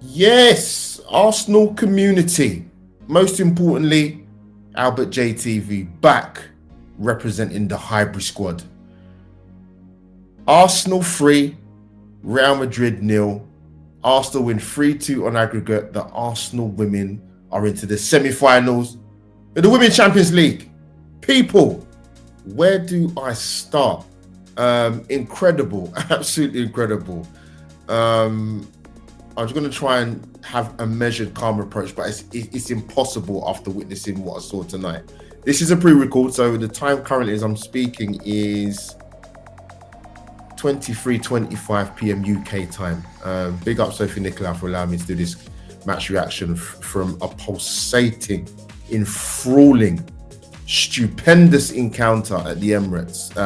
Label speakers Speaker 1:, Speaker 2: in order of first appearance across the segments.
Speaker 1: Yes, Arsenal community. Most importantly, Albert JTV back representing the Highbury squad. Arsenal 3, Real Madrid 0. Arsenal win 3-2 on aggregate. The Arsenal women are into the semi-finals of the Women's Champions League. People, where do I start? Incredible, absolutely incredible. I'm just going to try and have a measured, calm approach, but it's impossible after witnessing what I saw tonight. This is a pre-record, so the time currently as I'm speaking is 23:25 p.m. UK time. Big up Sophie Nicolau for allowing me to do this match reaction from a pulsating, enthralling, stupendous encounter at the Emirates.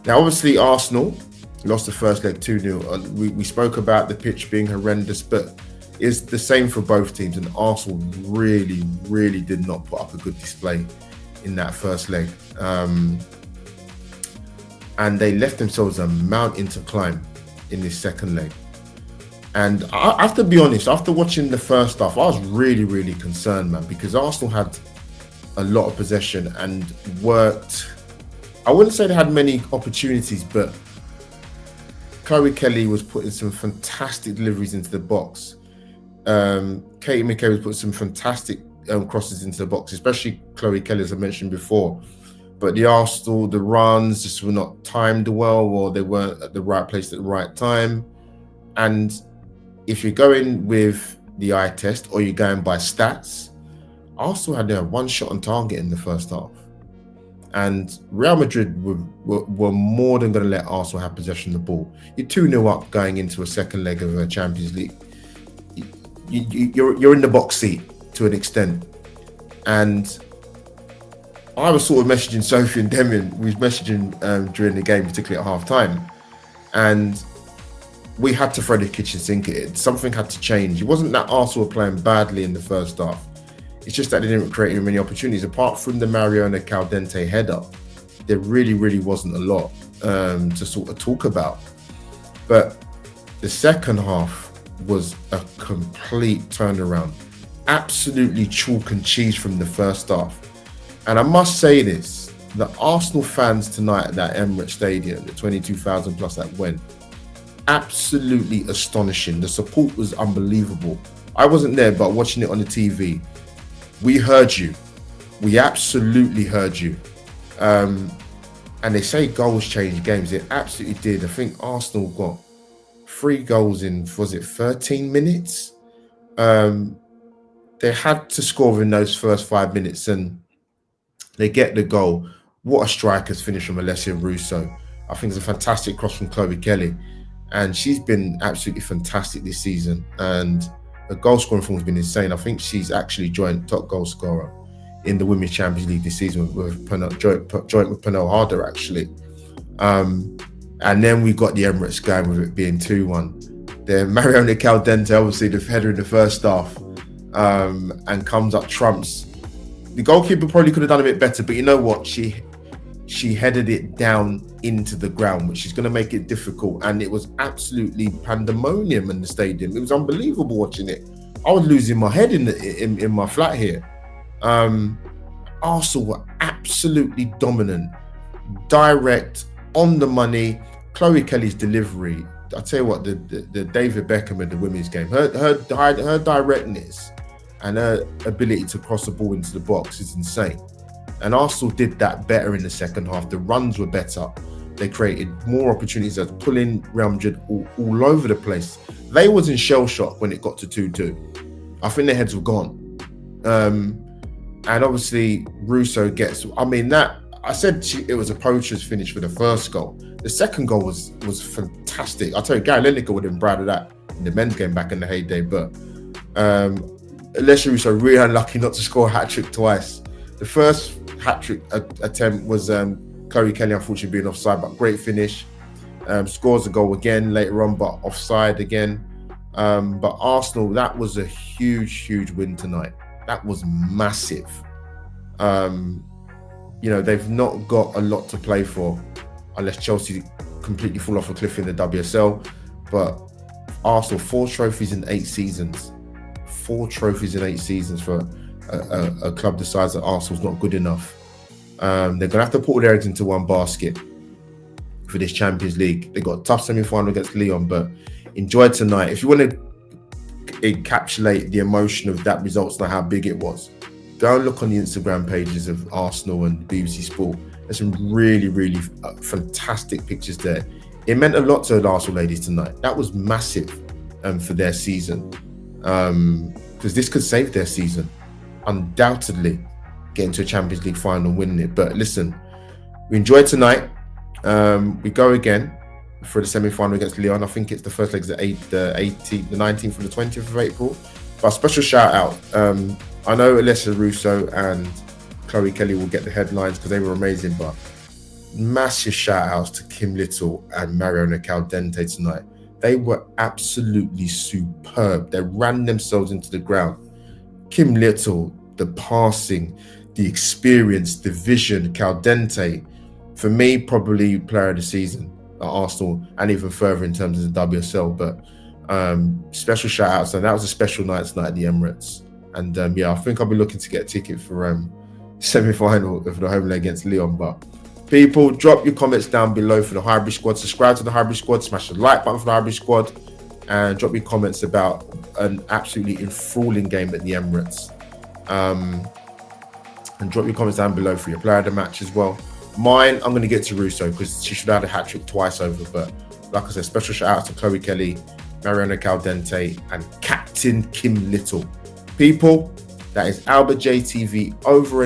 Speaker 1: Now, obviously, Arsenal lost the first leg 2-0. We spoke about the pitch being horrendous, but it's the same for both teams. And Arsenal really, really did not put up a good display in that first leg. And they left themselves a mountain to climb in this second leg. And I have to be honest, after watching the first half, I was really, really concerned, man, because Arsenal had a lot of possession and worked. I wouldn't say they had many opportunities, but Chloe Kelly was putting some fantastic deliveries into the box. Katie McKay was putting some fantastic crosses into the box, especially Chloe Kelly, as I mentioned before. But the Arsenal, the runs just were not timed well, or they weren't at the right place at the right time. And if you're going with the eye test or you're going by stats, Arsenal had one shot on target in the first half. And Real Madrid were more than going to let Arsenal have possession of the ball. You're 2-0 up going into a second leg of a Champions League. You're in the box seat to an extent. And I was sort of messaging Sophie and Demian. We was messaging during the game, particularly at half-time. And we had to throw the kitchen sink at it. Something had to change. It wasn't that Arsenal were playing badly in the first half. It's just that they didn't create many opportunities. Apart from the Mariona Caldente header, there really, really wasn't a lot to sort of talk about. But the second half was a complete turnaround. Absolutely chalk and cheese from the first half. And I must say this, the Arsenal fans tonight at that Emirates Stadium, the 22,000 plus that went, absolutely astonishing. The support was unbelievable. I wasn't there, but watching it on the TV, we heard you. We absolutely heard you. And they say goals change games. It absolutely did. I think Arsenal got 3 goals in, was it 13 minutes? They had to score in those first 5 minutes and they get the goal. What a striker's finish from Alessia Russo. I think it's a fantastic cross from Chloe Kelly. And she's been absolutely fantastic this season. And her goal scoring form has been insane. I think she's actually joint top goal scorer in the Women's Champions League this season with joint with Pernell Harder, actually. And then we got the Emirates going with it being 2-1. The Mariona Caldente, obviously the header in the first half, and comes up trumps. The goalkeeper probably could have done a bit better, but you know what? She headed it down into the ground, which is going to make it difficult. And it was absolutely pandemonium in the stadium. It was unbelievable watching it. I was losing my head in my flat here. Arsenal were absolutely dominant, direct, on the money. Chloe Kelly's delivery. I tell you what, the David Beckham of the women's game, her directness and her ability to cross the ball into the box is insane. And Arsenal did that better in the second half. The runs were better. They created more opportunities of pulling Real Madrid all over the place. They was in shell shock when it got to 2-2. I think their heads were gone. And obviously Russo gets, I mean, that I said it was a poacher's finish for the first goal. The second goal was fantastic. I'll tell you, Gary Lineker would have been proud of that in the men's game back in the heyday. But Alessia Russo really unlucky not to score a hat-trick twice. The first hat-trick attempt was Chloe Kelly unfortunately being offside, but great finish. Scores a goal again later on, but offside again. But Arsenal, that was a huge win tonight. That was massive. You know, they've not got a lot to play for unless Chelsea completely fall off a cliff in the WSL. But Arsenal 4 trophies in 8 seasons. 4 trophies in 8 seasons for a club the size of Arsenal's not good enough. They're going to have to put all their eggs into one basket for this Champions League. They got a tough semi-final against Lyon, but enjoy tonight. If you want to encapsulate the emotion of that result and how big it was, go and look on the Instagram pages of Arsenal and BBC Sport. There's some really, really fantastic pictures there. It meant a lot to the Arsenal ladies tonight. That was massive for their season, because this could save their season. Undoubtedly, getting to a Champions League final and winning it. But listen, we enjoyed tonight. We go again for the semi-final against Lyon. I think it's the first leg's the 18th, the 19th, and the 20th of April. But a special shout out. I know Alessia Russo and Chloe Kelly will get the headlines because they were amazing, but massive shout outs to Kim Little and Mariona Caldente tonight. They were absolutely superb. They ran themselves into the ground. Kim Little, the passing, the experience, the vision. Caldente, for me, probably player of the season at Arsenal, and even further in terms of the WSL. But special shout outs, and that was a special night tonight at the Emirates. And yeah, I think I'll be looking to get a ticket for semi-final of the home leg against Lyon. But people, drop your comments down below for the Highbury Squad. Subscribe to the Highbury Squad. Smash the like button for the Highbury Squad. And drop your comments about an absolutely enthralling game at the Emirates. And drop your comments down below for your player of the match as well. Mine, I'm going to get to Russo because she should have had a hat-trick twice over. But like I said, special shout out to Chloe Kelly, Mariona Caldente, and Captain Kim Little. People, that is Albert JTV over